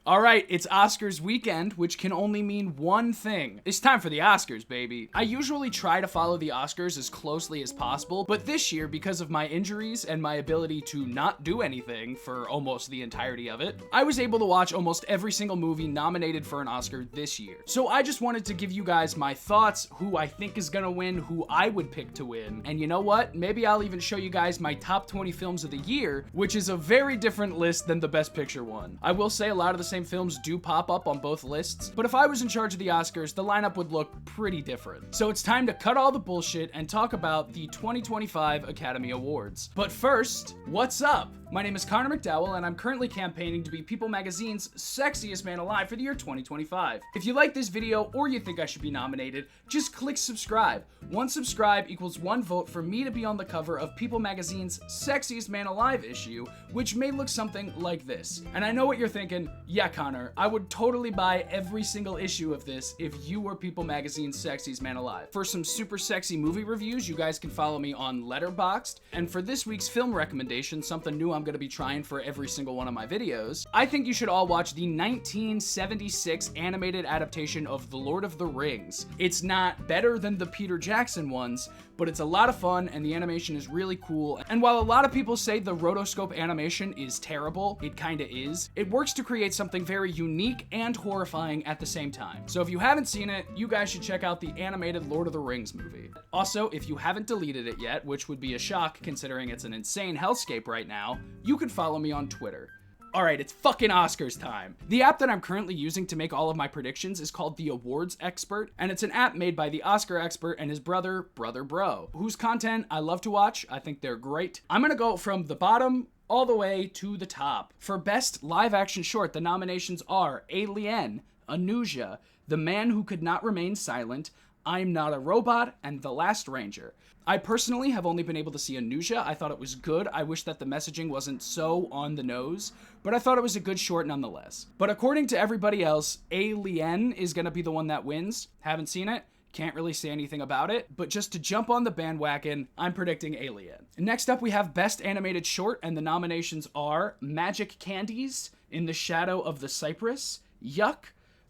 All right, it's Oscars weekend, which can only mean one thing. It's time for the Oscars, baby. I usually try to follow the Oscars as closely as possible, but this year, because of my injuries and my ability to not do anything for almost the entirety of it, I was able to watch almost every single movie nominated for an Oscar this year. So I just wanted to give you guys my thoughts, who I think is gonna win, who I would pick to win, and you know what? Maybe I'll even show you guys my top 20 films of the year, which is a very different list than the Best Picture one. I will say a lot of the same films do pop up on both lists, but if I was in charge of the Oscars, the lineup would look pretty different. So it's time to cut all the bullshit and talk about the 2025 Academy Awards. But first, what's up? My name is Connor McDowell, and I'm currently campaigning to be People Magazine's Sexiest Man Alive for the year 2025. If you like this video or you think I should be nominated, just click subscribe. One subscribe equals one vote for me to be on the cover of People Magazine's Sexiest Man Alive issue, which may look something like this. And I know what you're thinking, yeah, Connor, I would totally buy every single issue of this if you were People Magazine's Sexiest Man Alive. For some super sexy movie reviews, you guys can follow me on Letterboxd, and for this week's film recommendation, something new I'm going to be trying for every single one of my videos, I think you should all watch the 1976 animated adaptation of The Lord of the Rings. It's not better than the Peter Jackson ones, but it's a lot of fun and the animation is really cool. And while a lot of people say the rotoscope animation is terrible, it kinda is, it works to create something very unique and horrifying at the same time. So if you haven't seen it, you guys should check out the animated Lord of the Rings movie. Also, if you haven't deleted it yet, which would be a shock considering it's an insane hellscape right now, you can follow me on Twitter. Alright, it's fucking Oscars time. The app that I'm currently using to make all of my predictions is called The Awards Expert, and it's an app made by the Oscar expert and his brother, Brother Bro, whose content I love to watch. I think they're great. I'm gonna go from the bottom all the way to the top. For Best Live Action Short, the nominations are Alien, Anuja, The Man Who Could Not Remain Silent, I'm Not a Robot, and The Last Ranger. I personally have only been able to see Anuja. I thought it was good. I wish that the messaging wasn't so on the nose, but I thought it was a good short nonetheless. But according to everybody else, Alien is gonna be the one that wins. Haven't seen it. Can't really say anything about it, but just to jump on the bandwagon, I'm predicting Alien. Next up, we have Best Animated Short, and the nominations are Magic Candies, In the Shadow of the Cypress, Yuck,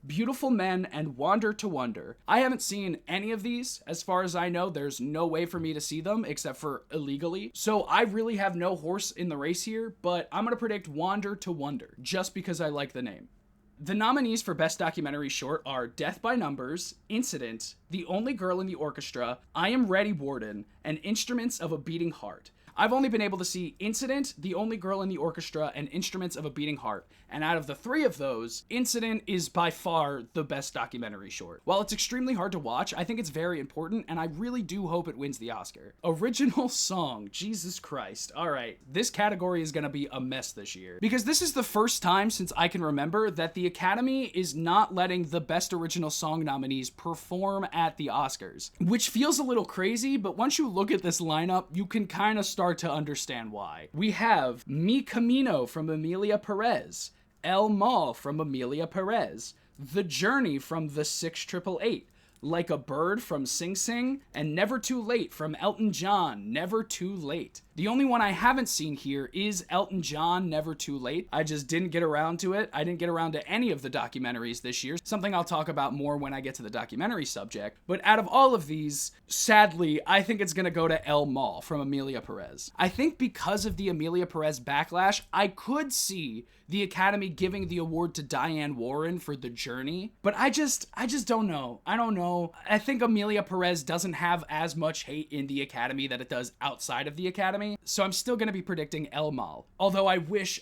Beautiful Men, and Wander to Wonder. I haven't seen any of these. As far as I know, there's no way for me to see them except for illegally. So I really have no horse in the race here, but I'm gonna predict Wander to Wonder just because I like the name. The nominees for Best Documentary Short are Death by Numbers, Incident, The Only Girl in the Orchestra, I Am Ready Warden, and Instruments of a Beating Heart. I've only been able to see Incident, The Only Girl in the Orchestra, and Instruments of a Beating Heart. And out of the three of those, Incident is by far the best documentary short. While it's extremely hard to watch, I think it's very important, and I really do hope it wins the Oscar. Original Song, Jesus Christ. Alright, this category is gonna be a mess this year. Because this is the first time since I can remember that the Academy is not letting the Best Original Song nominees perform at the Oscars. Which feels a little crazy, but once you look at this lineup, you can kind of start to understand why. We have Mi Camino from Emilia Perez, El Mal from Emilia Perez, The Journey from The 6888, Like a Bird from Sing Sing, and Never Too Late from Elton John, Never Too Late. The only one I haven't seen here is Elton John, Never Too Late. I just didn't get around to it. I didn't get around to any of the documentaries this year, something I'll talk about more when I get to the documentary subject. But out of all of these, sadly, I think it's gonna go to El Mal from Emilia Perez. I think because of the Emilia Perez backlash, I could see the Academy giving the award to Diane Warren for The Journey, but I just don't know. I don't know. I think Emilia Perez doesn't have as much hate in the Academy that it does outside of the Academy. So I'm still going to be predicting El Mal. Although I wish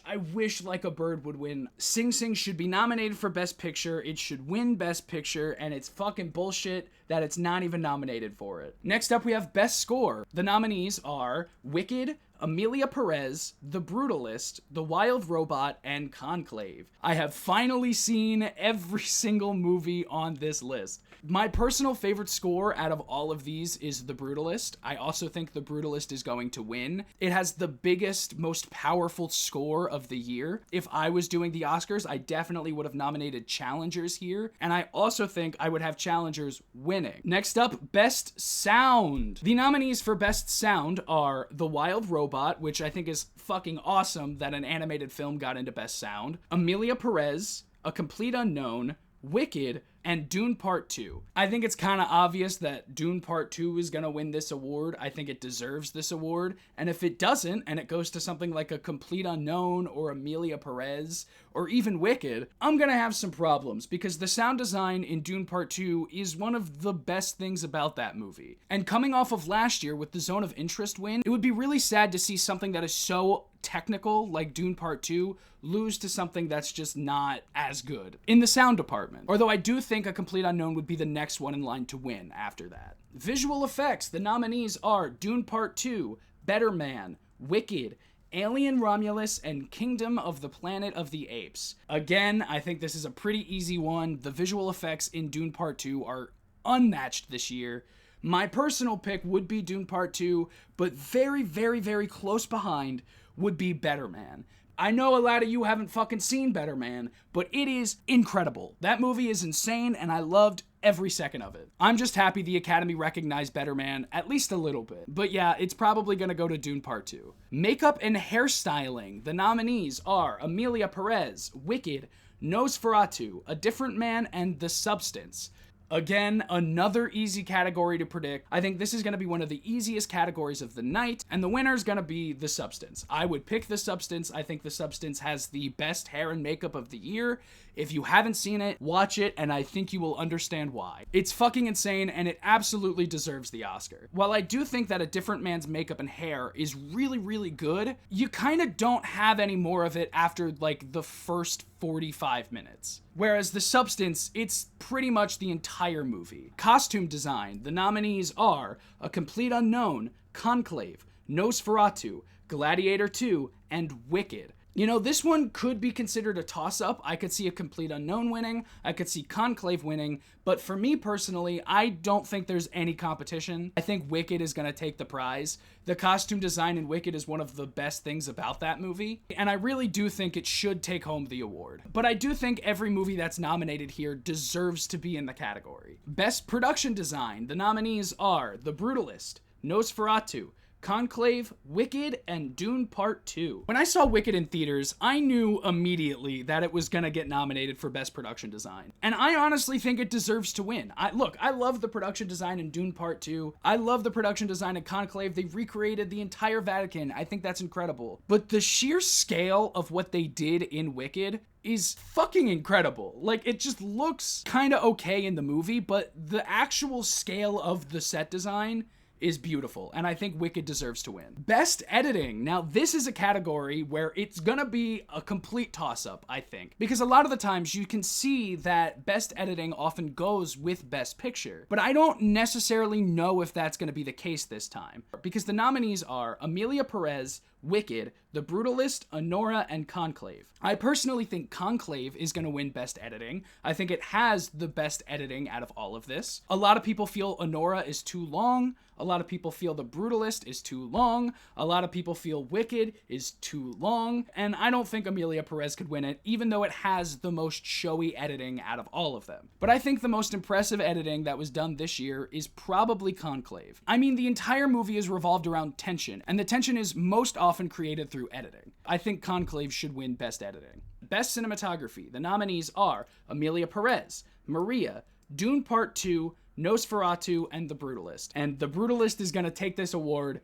Like a Bird would win. Sing Sing should be nominated for Best Picture. It should win Best Picture, and it's fucking bullshit that it's not even nominated for it. Next up, we have Best Score. The nominees are Wicked, Emilia Perez, The Brutalist, The Wild Robot, and Conclave. I have finally seen every single movie on this list. My personal favorite score out of all of these is The Brutalist. I also think The Brutalist is going to win. It has the biggest, most powerful score of the year. If I was doing the Oscars, I definitely would have nominated challengers here, and I also think I would have challengers winning. Next up, Best Sound. The nominees for Best Sound are The Wild Robot, which I think is fucking awesome that an animated film got into Best Sound, Emilia Perez, A Complete Unknown, Wicked, and Dune Part 2. I think it's kind of obvious that Dune Part 2 is going to win this award. I think it deserves this award. And if it doesn't, and it goes to something like A Complete Unknown or Amelia Perez or even Wicked, I'm going to have some problems because the sound design in Dune Part 2 is one of the best things about that movie. And coming off of last year with the Zone of Interest win, it would be really sad to see something that is so technical like Dune Part 2 lose to something that's just not as good in the sound department. Although I do think A Complete Unknown would be the next one in line to win after that. Visual effects, the nominees are Dune Part 2, Better Man, Wicked, Alien Romulus, and Kingdom of the Planet of the Apes. Again, I think this is a pretty easy one. The visual effects in Dune Part 2 are unmatched this year. My personal pick would be Dune Part 2, but very, very, very close behind would be Better Man. I know a lot of you haven't fucking seen Better Man, but it is incredible. That movie is insane, and I loved every second of it. I'm just happy the Academy recognized Better Man at least a little bit. But yeah, it's probably gonna go to Dune Part 2. Makeup and hairstyling. The nominees are Amelia Perez, Wicked, Nosferatu, A Different Man, and The Substance. Again, another easy category to predict. I think this is going to be one of the easiest categories of the night, and the winner is going to be The Substance. I would pick The Substance. I think The Substance has the best hair and makeup of the year. If you haven't seen it, watch it, and I think you will understand why. It's fucking insane, and it absolutely deserves the Oscar. While I do think that A Different Man's makeup and hair is really, really good, you kind of don't have any more of it after, like, the first 45 minutes. Whereas The Substance, it's pretty much the entire movie. Costume design, the nominees are A Complete Unknown, Conclave, Nosferatu, Gladiator 2, and Wicked. You know, this one could be considered a toss-up. I could see A Complete Unknown winning. I could see Conclave winning. But for me personally, I don't think there's any competition. I think Wicked is going to take the prize. The costume design in Wicked is one of the best things about that movie. And I really do think it should take home the award. But I do think every movie that's nominated here deserves to be in the category. Best production design. The nominees are The Brutalist, Nosferatu, Conclave, Wicked, and Dune Part 2. When I saw Wicked in theaters, I knew immediately that it was gonna get nominated for Best Production Design. And I honestly think it deserves to win. I love the production design in Dune Part 2. I love the production design in Conclave. They recreated the entire Vatican. I think that's incredible. But the sheer scale of what they did in Wicked is fucking incredible. Like, it just looks kind of okay in the movie, but the actual scale of the set design is beautiful, and I think Wicked deserves to win. Best editing. Now, this is a category where it's gonna be a complete toss-up, I think, because a lot of the times you can see that best editing often goes with best picture, but I don't necessarily know if that's gonna be the case this time, because the nominees are Amelia Perez, Wicked, The Brutalist, Honora, and Conclave. I personally think Conclave is going to win Best Editing. I think it has the best editing out of all of this. A lot of people feel Honora is too long. A lot of people feel The Brutalist is too long. A lot of people feel Wicked is too long. And I don't think Amelia Perez could win it, even though it has the most showy editing out of all of them. But I think the most impressive editing that was done this year is probably Conclave. I mean, the entire movie is revolved around tension, and the tension is most often created through editing. I think Conclave should win Best Editing. Best Cinematography. The nominees are Amelia Perez, Maria, Dune Part 2, Nosferatu, and The Brutalist. And The Brutalist is going to take this award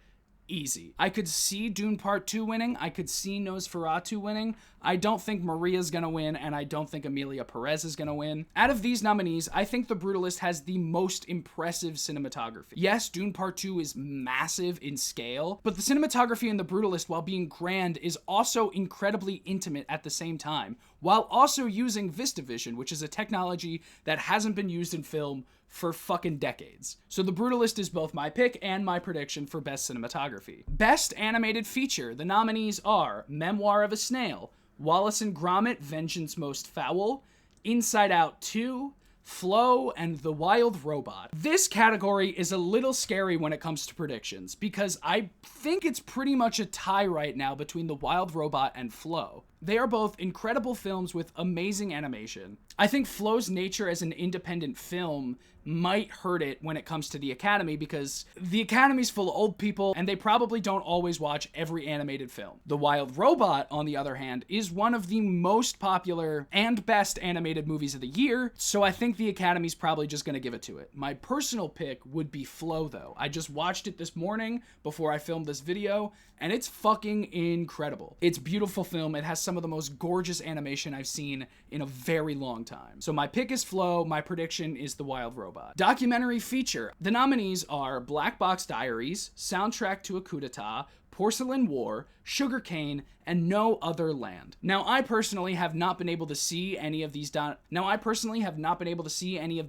easy. I could see Dune Part 2 winning. I could see Nosferatu winning. I don't think Maria's gonna win, and I don't think Amelia Perez is gonna win. Out of these nominees, I think The Brutalist has the most impressive cinematography. Yes, Dune Part 2 is massive in scale, but the cinematography in The Brutalist, while being grand, is also incredibly intimate at the same time, while also using VistaVision, which is a technology that hasn't been used in film for fucking decades. So The Brutalist is both my pick and my prediction for Best Cinematography. Best Animated Feature. The nominees are Memoir of a Snail, Wallace and Gromit, Vengeance Most Foul, Inside Out 2, Flow, and The Wild Robot. This category is a little scary when it comes to predictions, because I think it's pretty much a tie right now between The Wild Robot and Flow. They are both incredible films with amazing animation. I think Flow's nature as an independent film might hurt it when it comes to the Academy because the Academy's full of old people and they probably don't always watch every animated film. The Wild Robot, on the other hand, is one of the most popular and best animated movies of the year, so I think the Academy's probably just gonna give it to it. My personal pick would be Flow, though. I just watched it this morning before I filmed this video, and it's fucking incredible. It's a beautiful film. It has some of the most gorgeous animation I've seen in a very long time. So my pick is Flow. My prediction is The Wild Robot. Documentary feature. The nominees are Black Box Diaries, Soundtrack to a Coup d'etat, Porcelain War, Sugarcane, and No Other Land. Now, I personally have not been able to see any of the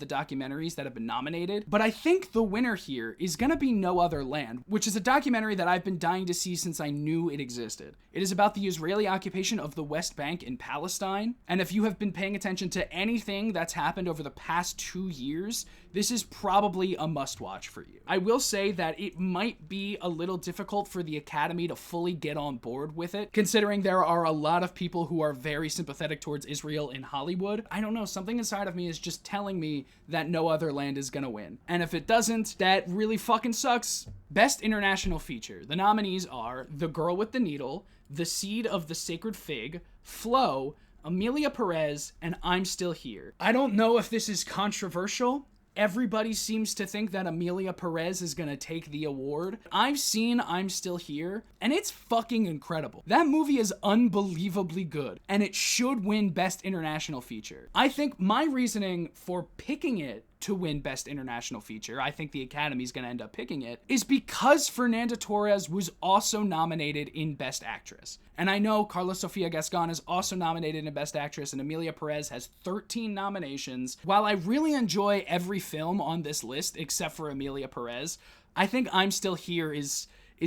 documentaries that have been nominated, but I think the winner here is gonna be No Other Land, which is a documentary that I've been dying to see since I knew it existed. It is about the Israeli occupation of the West Bank in Palestine, and if you have been paying attention to anything that's happened over the past 2 years, this is probably a must-watch for you. I will say that it might be a little difficult for the Academy to fully get on board with it, considering there are a lot of people who are very sympathetic towards Israel in Hollywood. I don't know, something inside of me is just telling me that No Other Land is gonna win. And if it doesn't, that really fucking sucks. Best International Feature. The nominees are The Girl with the Needle, The Seed of the Sacred Fig, Flow, Amelia Perez, and I'm Still Here. I don't know if this is controversial. Everybody seems to think that Amelia Perez is gonna take the award. I've seen I'm Still Here, and it's fucking incredible. That movie is unbelievably good, and it should win Best International Feature. I think my reasoning for picking it to win Best International Feature, I think the Academy's gonna end up picking it, is because Fernanda Torres was also nominated in Best Actress. And I know Carla Sofia Gascon is also nominated in Best Actress, and Amelia Perez has 13 nominations. While I really enjoy every film on this list except for Amelia Perez, I think I'm Still Here is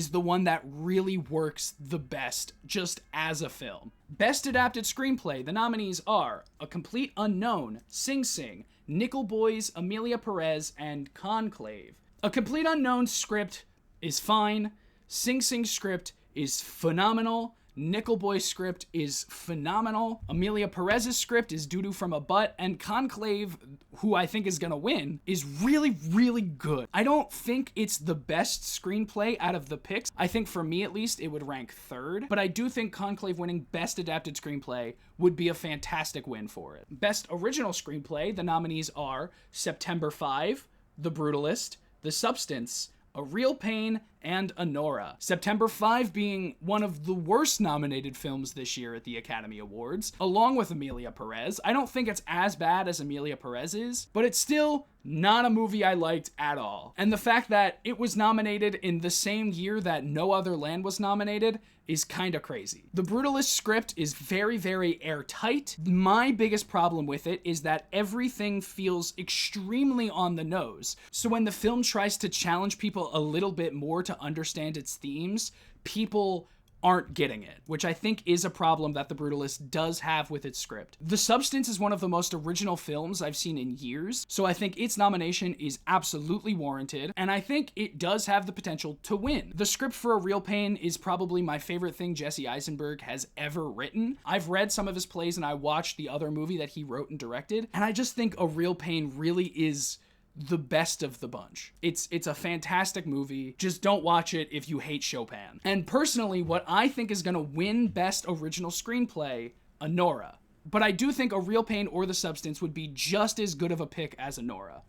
the one that really works the best just as a film. Best Adapted Screenplay, the nominees are A Complete Unknown, Sing Sing, Nickel Boys, Amelia Perez, and Conclave. A Complete Unknown script is fine. Sing Sing script is phenomenal. Nickel Boy's script is phenomenal. Amelia Perez's script is doo-doo from a butt. And Conclave, who I think is gonna win, is really, really good. I don't think it's the best screenplay out of the picks. I think for me at least, it would rank third. But I do think Conclave winning Best Adapted Screenplay would be a fantastic win for it. Best Original Screenplay, the nominees are September 5, The Brutalist, The Substance, A Real Pain, and Anora. September 5 being one of the worst nominated films this year at the Academy Awards, along with Amelia Perez. I don't think it's as bad as Amelia Perez is, but it's still not a movie I liked at all. And the fact that it was nominated in the same year that No Other Land was nominated is kind of crazy. The Brutalist script is very, very airtight. My biggest problem with it is that everything feels extremely on the nose. So when the film tries to challenge people a little bit more to understand its themes, people aren't getting it, which I think is a problem that The Brutalist does have with its script. The Substance is one of the most original films I've seen in years, so I think its nomination is absolutely warranted, and I think it does have the potential to win. The script for A Real Pain is probably my favorite thing Jesse Eisenberg has ever written. I've read some of his plays and I watched the other movie that he wrote and directed, and I just think A Real Pain really is the best of the bunch. It's a fantastic movie. Just don't watch it if you hate Chopin. And personally, what I think is gonna win Best Original Screenplay, Anora. But I do think A Real Pain or The Substance would be just as good of a pick as Anora.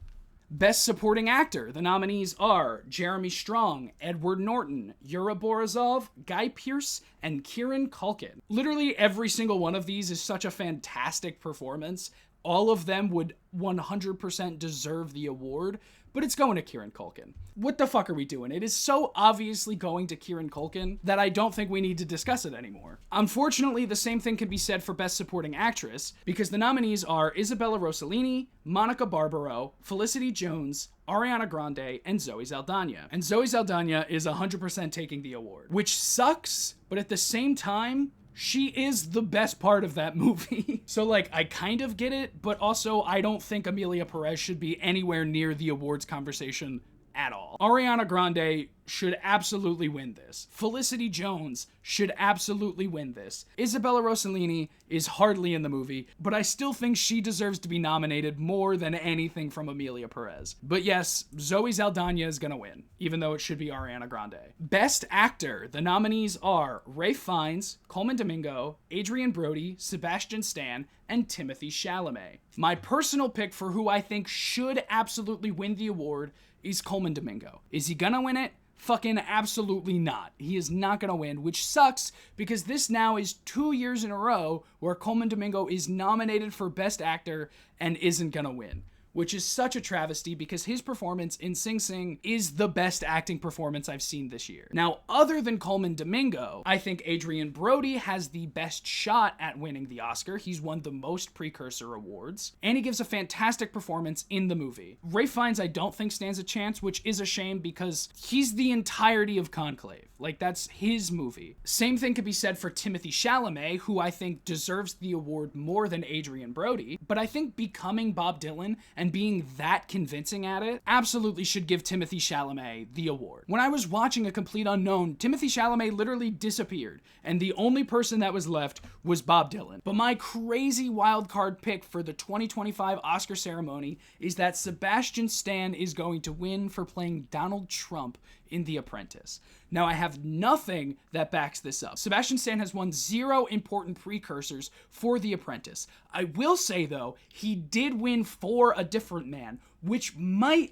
Best Supporting Actor, the nominees are Jeremy Strong, Edward Norton, Yura Borazov, Guy Pearce, and Kieran Culkin. Literally every single one of these is such a fantastic performance. All of them would 100% deserve the award, but it's going to Kieran Culkin. What the fuck are we doing? It is so obviously going to Kieran Culkin that I don't think we need to discuss it anymore. Unfortunately, the same thing can be said for Best Supporting Actress, because the nominees are Isabella Rossellini, Monica Barbaro, Felicity Jones, Ariana Grande, and Zoe Saldana. And Zoe Saldana is 100% taking the award, which sucks, but at the same time, she is the best part of that movie. So, like, I kind of get it, but also I don't think Amelia Perez should be anywhere near the awards conversation at all. Ariana Grande should absolutely win this. Felicity Jones should absolutely win this. Isabella Rossellini is hardly in the movie, but I still think she deserves to be nominated more than anything from Emilia Perez. But yes, Zoe Saldana is gonna win, even though it should be Ariana Grande. Best Actor, the nominees are Ralph Fiennes, Coleman Domingo, Adrian Brody, Sebastian Stan, and Timothée Chalamet. My personal pick for who I think should absolutely win the award is Coleman Domingo. Is he gonna win it? Fucking absolutely not. He is not gonna win, which sucks because this now is 2 years in a row where Coleman Domingo is nominated for Best Actor and isn't gonna win, which is such a travesty because his performance in Sing Sing is the best acting performance I've seen this year. Now, other than Coleman Domingo, I think Adrian Brody has the best shot at winning the Oscar. He's won the most precursor awards, and he gives a fantastic performance in the movie. Ralph Fiennes I don't think stands a chance, which is a shame because he's the entirety of Conclave. Like, that's his movie. Same thing could be said for Timothée Chalamet, who I think deserves the award more than Adrian Brody, but I think becoming Bob Dylan and being that convincing at it absolutely should give Timothée Chalamet the award. When I was watching A Complete Unknown, Timothée Chalamet literally disappeared, and the only person that was left was Bob Dylan. But my crazy wildcard pick for the 2025 Oscar ceremony is that Sebastian Stan is going to win for playing Donald Trump in The Apprentice. Now, I have nothing that backs this up. Sebastian Stan has won 0 important precursors for The Apprentice. I will say, though, he did win for A Different Man, which might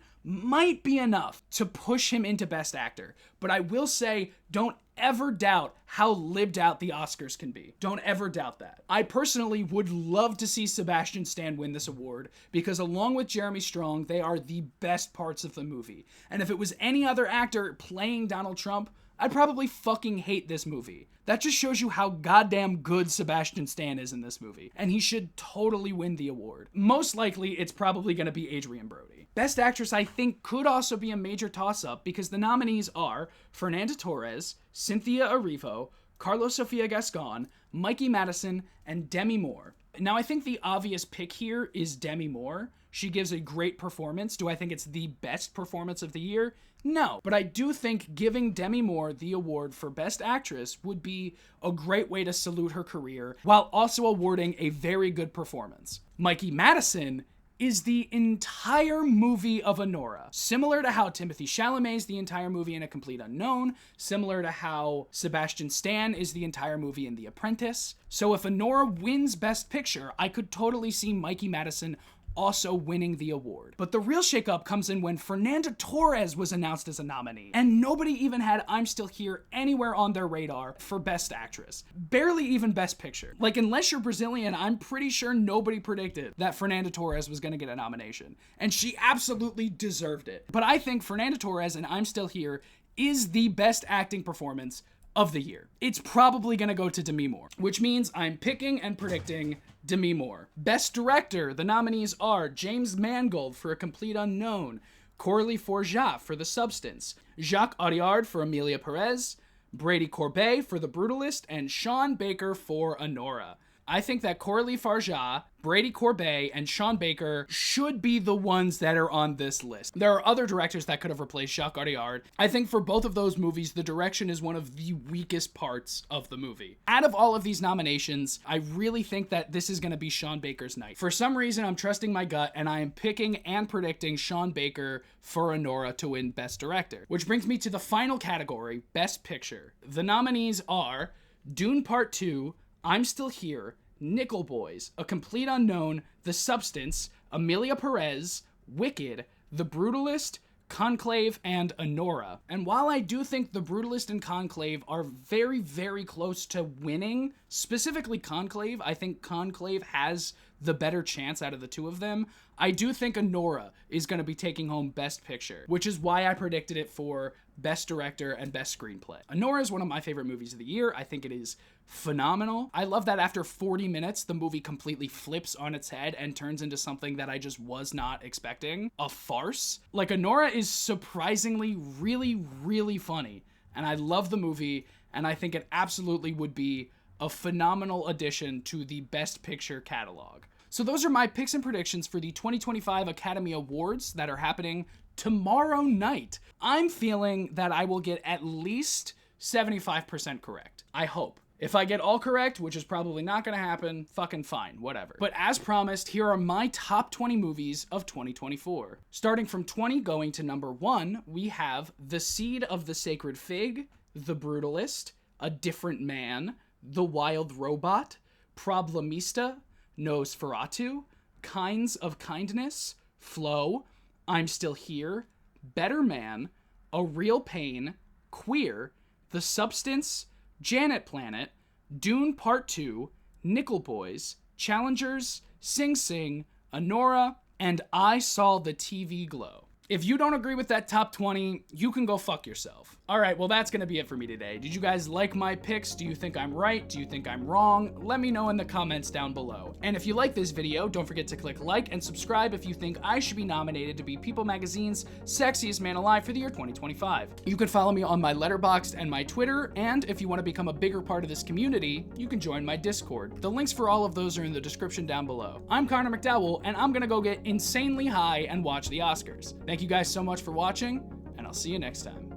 be enough to push him into Best Actor. But I will say, don't ever doubt how lived out the Oscars can be. Don't ever doubt that. I personally would love to see Sebastian Stan win this award because along with Jeremy Strong, they are the best parts of the movie. And if it was any other actor playing Donald Trump, I'd probably fucking hate this movie. That just shows you how goddamn good Sebastian Stan is in this movie, and he should totally win the award. Most likely, it's probably going to be Adrian Brody. Best Actress, I think, could also be a major toss-up because the nominees are Fernanda Torres, Cynthia Erivo, Carlos Sofia Gascon, Mikey Madison, and Demi Moore. Now, I think the obvious pick here is Demi Moore. She gives a great performance. Do I think it's the best performance of the year? No, but I do think giving Demi Moore the award for Best Actress would be a great way to salute her career while also awarding a very good performance. Mikey Madison is the entire movie of Honora. Similar to how Timothée Chalamet is the entire movie in A Complete Unknown, similar to how Sebastian Stan is the entire movie in The Apprentice. So if Honora wins Best Picture, I could totally see Mikey Madison also winning the award. But the real shakeup comes in when Fernanda Torres was announced as a nominee, and nobody even had I'm Still Here anywhere on their radar for Best Actress. Barely even Best Picture. Like, unless you're Brazilian, I'm pretty sure nobody predicted that Fernanda Torres was gonna get a nomination. And she absolutely deserved it. But I think Fernanda Torres in I'm Still Here is the best acting performance of the year. It's probably gonna go to Demi Moore, which means I'm picking and predicting Demi Moore. Best Director, the nominees are James Mangold for A Complete Unknown, Coralie Forjat for The Substance, Jacques Audiard for Emilia Perez, Brady Corbet for The Brutalist, and Sean Baker for Honora. I think that Coralie Forjat, Brady Corbet, and Sean Baker should be the ones that are on this list. There are other directors that could have replaced Jacques Audiard. I think for both of those movies, the direction is one of the weakest parts of the movie. Out of all of these nominations, I really think that this is going to be Sean Baker's night. For some reason, I'm trusting my gut, and I am picking and predicting Sean Baker for Honora to win Best Director. Which brings me to the final category, Best Picture. The nominees are Dune Part 2, I'm Still Here, Nickel Boys, A Complete Unknown, The Substance, Emilia Perez, Wicked, The Brutalist, Conclave, and Honora. And while I do think The Brutalist and Conclave are very, very close to winning, specifically Conclave, I think Conclave has the better chance out of the two of them. I do think Honora is going to be taking home Best Picture, which is why I predicted it for Best Director and Best Screenplay. Honora is one of my favorite movies of the year. I think it is phenomenal. I love that after 40 minutes, the movie completely flips on its head and turns into something that I just was not expecting. A farce. Like, Honora is surprisingly really, really funny. And I love the movie, and I think it absolutely would be a phenomenal addition to the Best Picture catalog. So those are my picks and predictions for the 2025 Academy Awards that are happening tomorrow night. I'm feeling that I will get at least 75% correct. I hope. If I get all correct, which is probably not gonna happen, fucking fine, whatever. But as promised, here are my top 20 movies of 2024. Starting from 20 going to number 1, we have The Seed of the Sacred Fig, The Brutalist, A Different Man, The Wild Robot, Problemista, Nosferatu, Kinds of Kindness, Flow, I'm Still Here, Better Man, A Real Pain, Queer, The Substance, Janet Planet, Dune Part 2, Nickel Boys, Challengers, Sing Sing, Anora, and I Saw the TV Glow. If you don't agree with that top 20, you can go fuck yourself. All right, well, that's gonna be it for me today. Did you guys like my picks? Do you think I'm right? Do you think I'm wrong? Let me know in the comments down below. And if you like this video, don't forget to click like and subscribe if you think I should be nominated to be People Magazine's Sexiest Man Alive for the year 2025. You can follow me on my Letterboxd and my Twitter, and if you want to become a bigger part of this community, you can join my Discord. The links for all of those are in the description down below. I'm Connor McDowell, and I'm gonna go get insanely high and watch the Oscars. Thank you guys so much for watching, and I'll see you next time.